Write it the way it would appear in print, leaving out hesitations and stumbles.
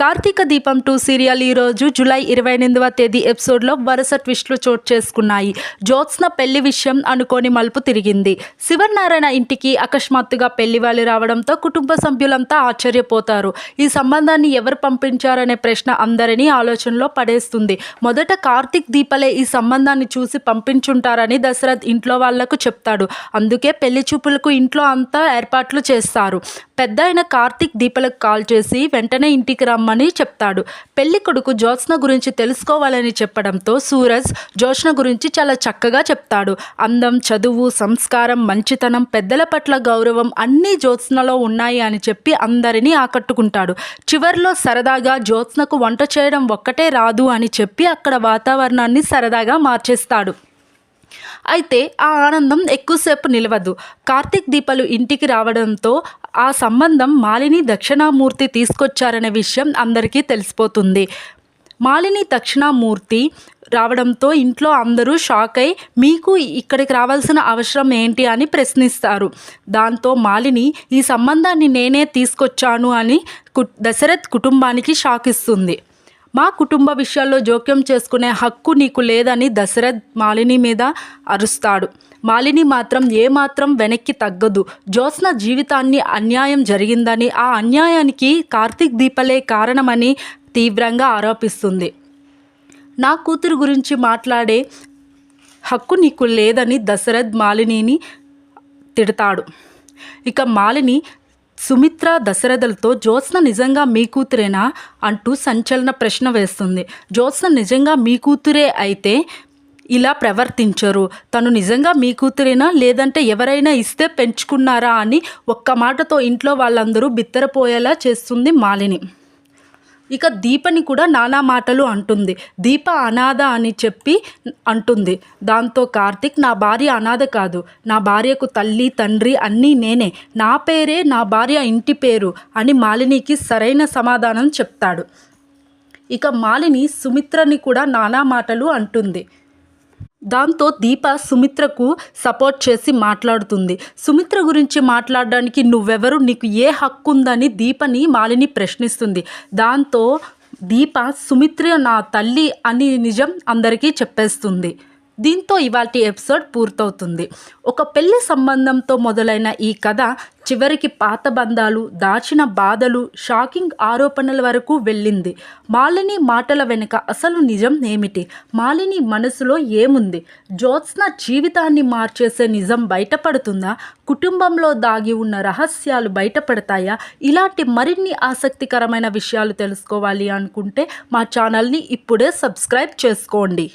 కార్తీక దీపం 2 సీరియల్ ఈరోజు జూలై 28వ తేదీ ఎపిసోడ్లో వరుస ట్విస్టులు చోటు చేసుకున్నాయి. జ్యోత్స్న పెళ్లి విషయం అనుకోని మలుపు తిరిగింది. శివనారాయణ ఇంటికి అకస్మాత్తుగా పెళ్లి వాళ్ళు రావడంతో కుటుంబ సభ్యులంతా ఆశ్చర్యపోతారు. ఈ సంబంధాన్ని ఎవరు పంపించారనే ప్రశ్న అందరినీ ఆలోచనలో పడేస్తుంది. మొదట కార్తీక్ దీపలే ఈ సంబంధాన్ని చూసి పంపించుంటారని దశరథ్ ఇంట్లో వాళ్లకు చెప్తాడు. అందుకే పెళ్లి చూపులకు ఇంట్లో అంతా ఏర్పాట్లు చేస్తారు. పెద్ద అయిన కార్తీక్ దీపలకు కాల్ చేసి వెంటనే ఇంటికి రమ్మని చెప్తాడు. పెళ్లి కొడుకు జ్యోత్స్న గురించి తెలుసుకోవాలని చెప్పడంతో సూరజ్ జ్యోత్స్న గురించి చాలా చక్కగా చెప్తాడు. అందం, చదువు, సంస్కారం, మంచితనం, పెద్దల పట్ల గౌరవం అన్నీ జ్యోత్స్నలో ఉన్నాయి అని చెప్పి అందరినీ ఆకట్టుకుంటాడు. చివర్లో సరదాగా జ్యోత్స్నకు వంట చేయడం ఒక్కటే రాదు అని చెప్పి అక్కడ వాతావరణాన్ని సరదాగా మార్చేస్తాడు. అయితే ఆ ఆనందం ఎక్కువసేపు నిలవదు. కార్తీక్ దీపలు ఇంటికి రావడంతో ఆ సంబంధం మాలిని దక్షిణామూర్తి తీసుకొచ్చారనే విషయం అందరికీ తెలిసిపోతుంది. మాలిని దక్షిణామూర్తి రావడంతో ఇంట్లో అందరూ షాక్ అయి మీకు ఇక్కడికి రావాల్సిన అవసరం ఏంటి అని ప్రశ్నిస్తారు. దాంతో మాలిని ఈ సంబంధాన్ని నేనే తీసుకొచ్చాను అని దశరథ్ కుటుంబానికి షాక్ ఇస్తుంది. మా కుటుంబ విషయాల్లో జోక్యం చేసుకునే హక్కు నీకు లేదని దశరథ్ మాలిని మీద అరుస్తాడు. మాలిని మాత్రం ఏమాత్రం వెనక్కి తగ్గదు. జ్యోత్స్న జీవితాన్ని అన్యాయం జరిగిందని, ఆ అన్యాయానికి కార్తీక్ దీపలే కారణమని తీవ్రంగా ఆరోపిస్తుంది. నా కూతురు గురించి మాట్లాడే హక్కు నీకు లేదని దశరథ్ మాలినిని తిడతాడు. ఇక మాలిని సుమిత్ర దశరథులతో జ్యోత్స్న నిజంగా మీ కూతురేనా అంటూ సంచలన ప్రశ్న వేస్తుంది. జ్యోత్స్న నిజంగా మీ కూతురే అయితే ఇలా ప్రవర్తించరు. తను నిజంగా మీ కూతురేనా లేదంటే ఎవరైనా ఇస్తే పెంచుకున్నారా అని ఒక్క మాటతో ఇంట్లో వాళ్ళందరూ బిత్తరపోయేలా చేస్తుంది మాలిని. ఇక దీపని కూడా నానా మాటలు అంటుంది. దీప అనాథ అని చెప్పి అంటుంది. దాంతో కార్తీక్ నా భార్య అనాథ కాదు, నా భార్యకు తల్లి తండ్రి అన్నీ నేనే, నా పేరే నా భార్య ఇంటి పేరు అని మాలినికి సరైన సమాధానం చెప్తాడు. ఇక మాలిని సుమిత్రని కూడా నానా మాటలు అంటుంది. దాంతో దీప సుమిత్రకు సపోర్ట్ చేసి మాట్లాడుతుంది. సుమిత్ర గురించి మాట్లాడడానికి నువ్వెవరు, నీకు ఏ హక్కు ఉందని దీపని మాలిని ప్రశ్నిస్తుంది. దాంతో దీప సుమిత్ర నా తల్లి అని నిజం అందరికీ చెప్పేస్తుంది. దీంతో ఇవాల్టి ఎపిసోడ్ పూర్తవుతుంది. ఒక పెళ్లి సంబంధంతో మొదలైన ఈ కథ చివరికి పాత బంధాలు, దాచిన బాధలు, షాకింగ్ ఆరోపణల వరకు వెళ్ళింది. మాలిని మాటల వెనుక అసలు నిజం ఏమిటి? మాలిని మనసులో ఏముంది? జ్యోత్స్న జీవితాన్ని మార్చేసే నిజం బయటపడుతుందా? కుటుంబంలో దాగి ఉన్న రహస్యాలు బయటపడతాయా? ఇలాంటి మరిన్ని ఆసక్తికరమైన విషయాలు తెలుసుకోవాలి అనుకుంటే మా ఛానల్ని ఇప్పుడే సబ్స్క్రైబ్ చేసుకోండి.